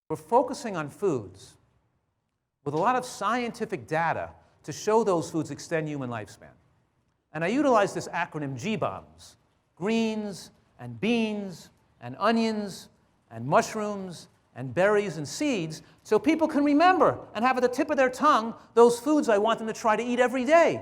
we're focusing on foods with a lot of scientific data to show those foods extend human lifespan. And I utilize this acronym GBOMS: greens and beans and onions and mushrooms and berries and seeds, so people can remember and have at the tip of their tongue those foods I want them to try to eat every day.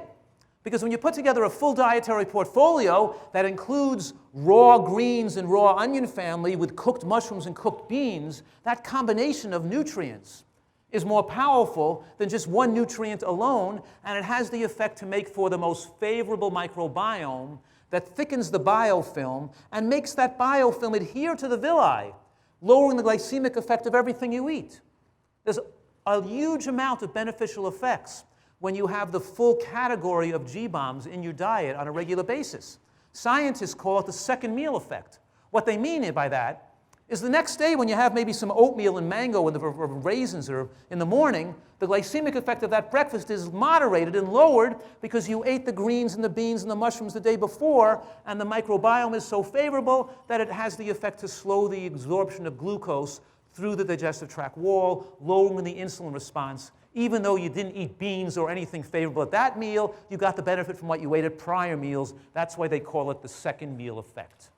Because when you put together a full dietary portfolio that includes raw greens and raw onion family with cooked mushrooms and cooked beans, that combination of nutrients is more powerful than just one nutrient alone, and it has the effect to make for the most favorable microbiome that thickens the biofilm and makes that biofilm adhere to the villi, lowering the glycemic effect of everything you eat. There's a huge amount of beneficial effects when you have the full category of GBOMs in your diet on a regular basis. Scientists call it the second meal effect. What they mean by that is the next day when you have maybe some oatmeal and mango and the raisins or in the morning, the glycemic effect of that breakfast is moderated and lowered because you ate the greens and the beans and the mushrooms the day before, and the microbiome is so favorable that it has the effect to slow the absorption of glucose through the digestive tract wall, lowering the insulin response. Even though you didn't eat beans or anything favorable at that meal, you got the benefit from what you ate at prior meals. That's why they call it the second meal effect.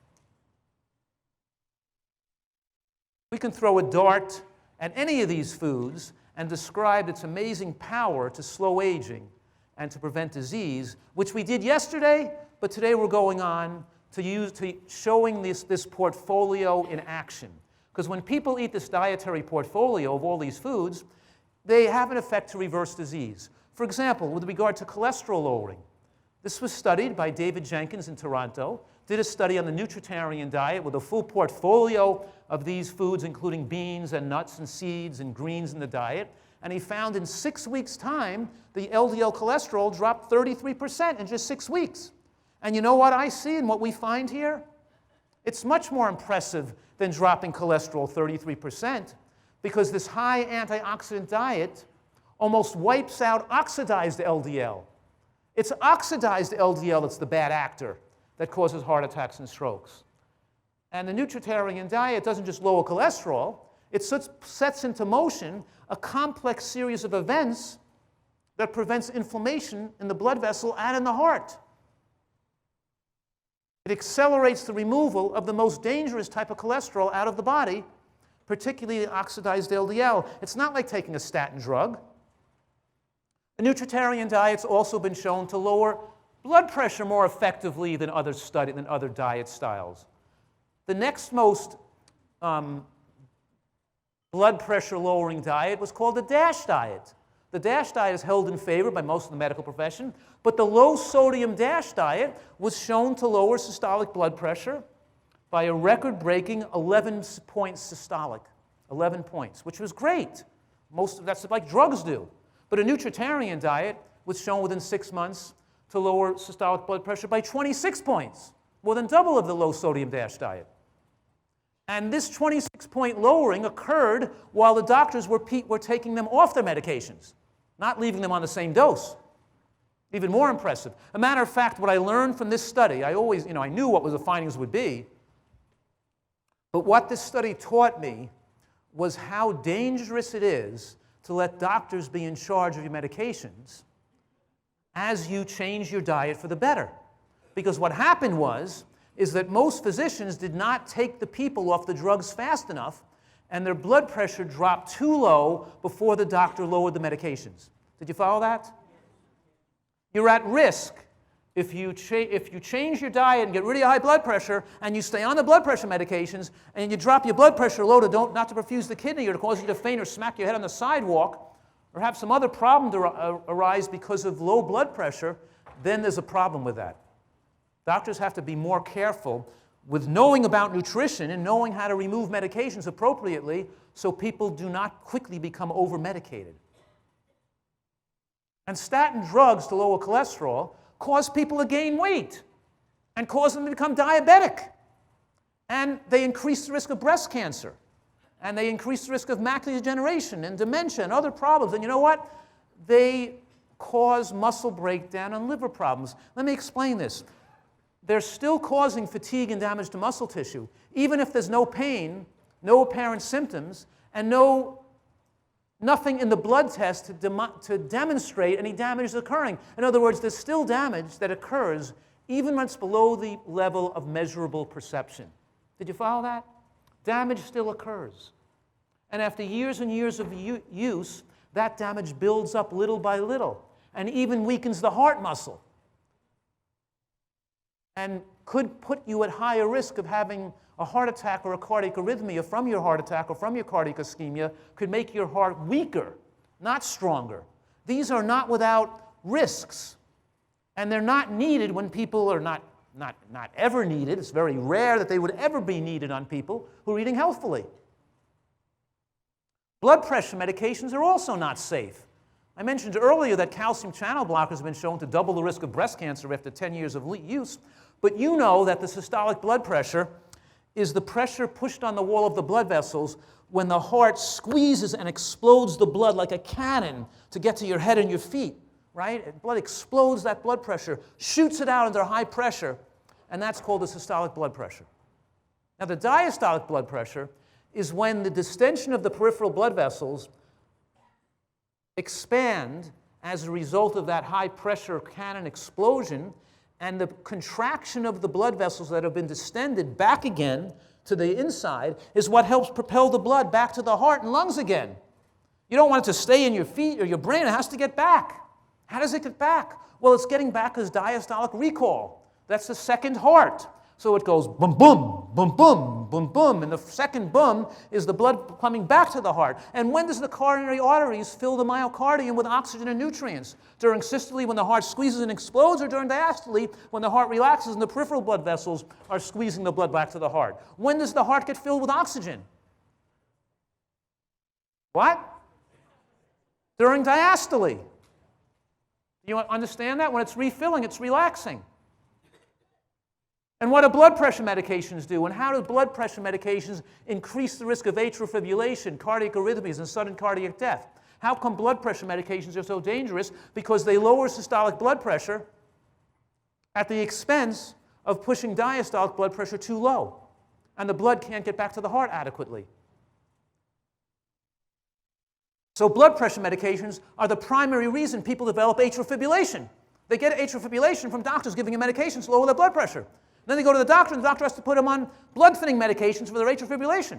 We can throw a dart at any of these foods and describe its amazing power to slow aging and to prevent disease, which we did yesterday, but today we're going on to showing this portfolio in action. Because when people eat this dietary portfolio of all these foods, they have an effect to reverse disease. For example, with regard to cholesterol lowering, this was studied by David Jenkins in Toronto, did a study on the nutritarian diet with a full portfolio of these foods, including beans and nuts and seeds and greens in the diet, and he found in 6 weeks' time, the LDL cholesterol dropped 33% in just 6 weeks. And you know what I see and what we find here? It's much more impressive than dropping cholesterol 33%, because this high antioxidant diet almost wipes out oxidized LDL. It's oxidized LDL that's the bad actor that causes heart attacks and strokes. And the nutritarian diet doesn't just lower cholesterol, it sets into motion a complex series of events that prevents inflammation in the blood vessel and in the heart. It accelerates the removal of the most dangerous type of cholesterol out of the body, particularly oxidized LDL. It's not like taking a statin drug. The nutritarian diet's also been shown to lower blood pressure more effectively than other diet styles. The next most blood pressure lowering diet was called the DASH diet. The DASH diet is held in favor by most of the medical profession, but the low sodium DASH diet was shown to lower systolic blood pressure by a record-breaking 11 points systolic, 11 points, which was great. That's like drugs do. But a nutritarian diet was shown within 6 months to lower systolic blood pressure by 26 points, more than double of the low sodium DASH diet. And this 26-point lowering occurred while the doctors were taking them off their medications, not leaving them on the same dose. Even more impressive. A matter of fact, what I learned from this study, I knew what the findings would be, but what this study taught me was how dangerous it is to let doctors be in charge of your medications as you change your diet for the better. Because what happened is that most physicians did not take the people off the drugs fast enough, and their blood pressure dropped too low before the doctor lowered the medications. Did you follow that? You're at risk if you change your diet and get rid of your high blood pressure, and you stay on the blood pressure medications, and you drop your blood pressure low not to perfuse the kidney or to cause you to faint or smack your head on the sidewalk or have some other problem to arise because of low blood pressure, then there's a problem with that. Doctors have to be more careful with knowing about nutrition and knowing how to remove medications appropriately so people do not quickly become over-medicated. And statin drugs to lower cholesterol cause people to gain weight and cause them to become diabetic. And they increase the risk of breast cancer. And they increase the risk of macular degeneration and dementia and other problems. And you know what? They cause muscle breakdown and liver problems. Let me explain this. They're still causing fatigue and damage to muscle tissue, even if there's no pain, no apparent symptoms, and nothing in the blood test to demonstrate any damage is occurring. In other words, there's still damage that occurs even when it's below the level of measurable perception. Did you follow that? Damage still occurs. And after years and years of use, that damage builds up little by little and even weakens the heart muscle and could put you at higher risk of having a heart attack or a cardiac arrhythmia from your heart attack or from your cardiac ischemia, could make your heart weaker, not stronger. These are not without risks, and they're not needed when people are not ever needed. It's very rare that they would ever be needed on people who are eating healthfully. Blood pressure medications are also not safe. I mentioned earlier that calcium channel blockers have been shown to double the risk of breast cancer after 10 years of use, but you know that the systolic blood pressure is the pressure pushed on the wall of the blood vessels when the heart squeezes and explodes the blood like a cannon to get to your head and your feet, right? Blood explodes that blood pressure, shoots it out under high pressure, and that's called the systolic blood pressure. Now, the diastolic blood pressure is when the distension of the peripheral blood vessels expand as a result of that high pressure cannon explosion, and the contraction of the blood vessels that have been distended back again to the inside is what helps propel the blood back to the heart and lungs again. You don't want it to stay in your feet or your brain. It has to get back. How does it get back? Well, it's getting back as diastolic recall. That's the second heart. So it goes boom, boom, boom, boom, boom, boom, and the second boom is the blood coming back to the heart. And when does the coronary arteries fill the myocardium with oxygen and nutrients? During systole, when the heart squeezes and explodes, or during diastole, when the heart relaxes and the peripheral blood vessels are squeezing the blood back to the heart? When does the heart get filled with oxygen? What? During diastole. You understand that? When it's refilling, it's relaxing. And what do blood pressure medications do? And how do blood pressure medications increase the risk of atrial fibrillation, cardiac arrhythmias, and sudden cardiac death? How come blood pressure medications are so dangerous? Because they lower systolic blood pressure at the expense of pushing diastolic blood pressure too low. And the blood can't get back to the heart adequately. So blood pressure medications are the primary reason people develop atrial fibrillation. They get atrial fibrillation from doctors giving them medications to lower their blood pressure. Then they go to the doctor, and the doctor has to put them on blood-thinning medications for their atrial fibrillation.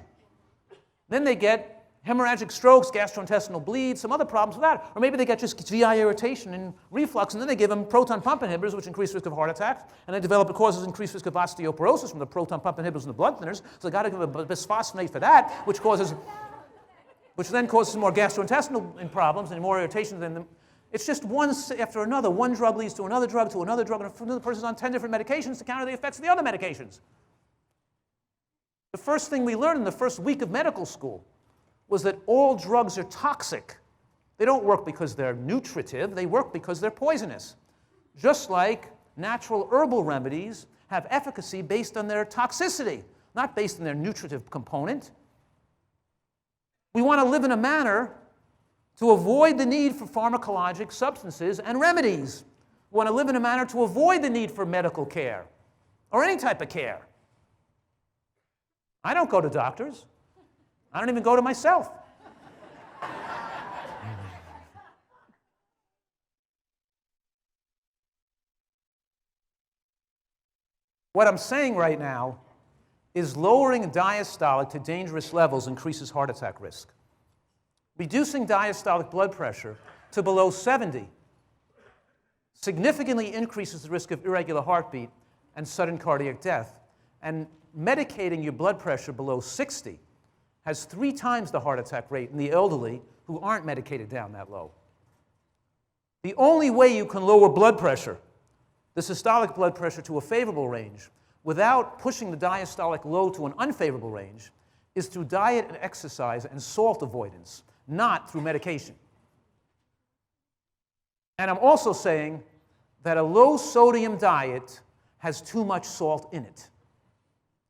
Then they get hemorrhagic strokes, gastrointestinal bleeds, some other problems with that. Or maybe they get just GI irritation and reflux, and then they give them proton pump inhibitors, which increase risk of heart attacks, and they develop, it causes increased risk of osteoporosis from the proton pump inhibitors and the blood thinners. So they've got to give a bisphosphonate for that, which then causes more gastrointestinal problems and more irritation than the. It's just one after another. One drug leads to another drug, and the person's on 10 different medications to counter the effects of the other medications. The first thing we learned in the first week of medical school was that all drugs are toxic. They don't work because they're nutritive. They work because they're poisonous. Just like natural herbal remedies have efficacy based on their toxicity, not based on their nutritive component. We want to live in a manner to avoid the need for pharmacologic substances and remedies. We want to live in a manner to avoid the need for medical care or any type of care. I don't go to doctors. I don't even go to myself. What I'm saying right now is lowering diastolic to dangerous levels increases heart attack risk. Reducing diastolic blood pressure to below 70 significantly increases the risk of irregular heartbeat and sudden cardiac death. And medicating your blood pressure below 60 has 3 times the heart attack rate in the elderly who aren't medicated down that low. The only way you can lower blood pressure, the systolic blood pressure, to a favorable range without pushing the diastolic low to an unfavorable range is through diet and exercise and salt avoidance, not through medication. And I'm also saying that a low-sodium diet has too much salt in it.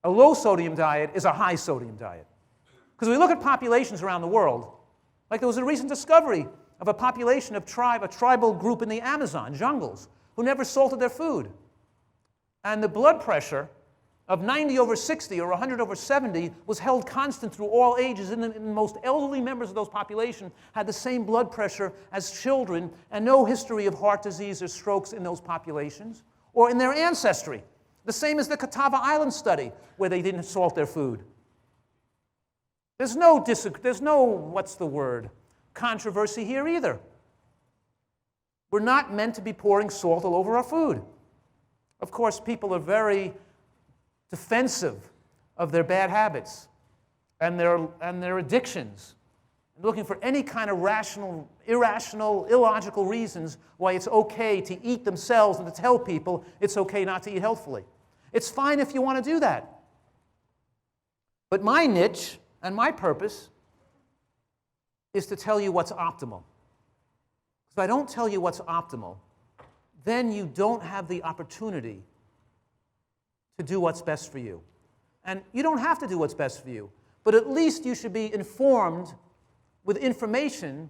A low-sodium diet is a high-sodium diet. Because we look at populations around the world, like there was a recent discovery of a population of a tribal group in the Amazon jungles who never salted their food. And the blood pressure of 90/60 or 100/70 was held constant through all ages, and the most elderly members of those populations had the same blood pressure as children and no history of heart disease or strokes in those populations or in their ancestry. The same as the Catawba Island study, where they didn't salt their food. There's no, what's the word, controversy here either. We're not meant to be pouring salt all over our food. Of course, people are very defensive of their bad habits and their addictions, and looking for any kind of rational, irrational, illogical reasons why it's okay to eat themselves and to tell people it's okay not to eat healthfully. It's fine if you want to do that. But my niche and my purpose is to tell you what's optimal. If I don't tell you what's optimal, then you don't have the opportunity to do what's best for you. And you don't have to do what's best for you, but at least you should be informed with information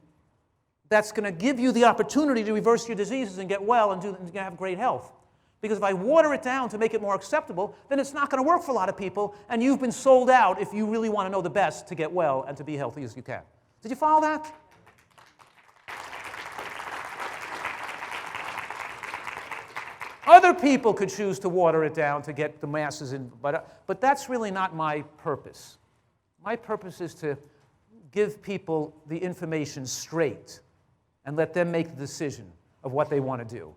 that's going to give you the opportunity to reverse your diseases and get well and have great health. Because if I water it down to make it more acceptable, then it's not going to work for a lot of people, and you've been sold out if you really want to know the best to get well and to be healthy as you can. Did you follow that? Other people could choose to water it down to get the masses in, but that's really not my purpose. My purpose is to give people the information straight and let them make the decision of what they want to do.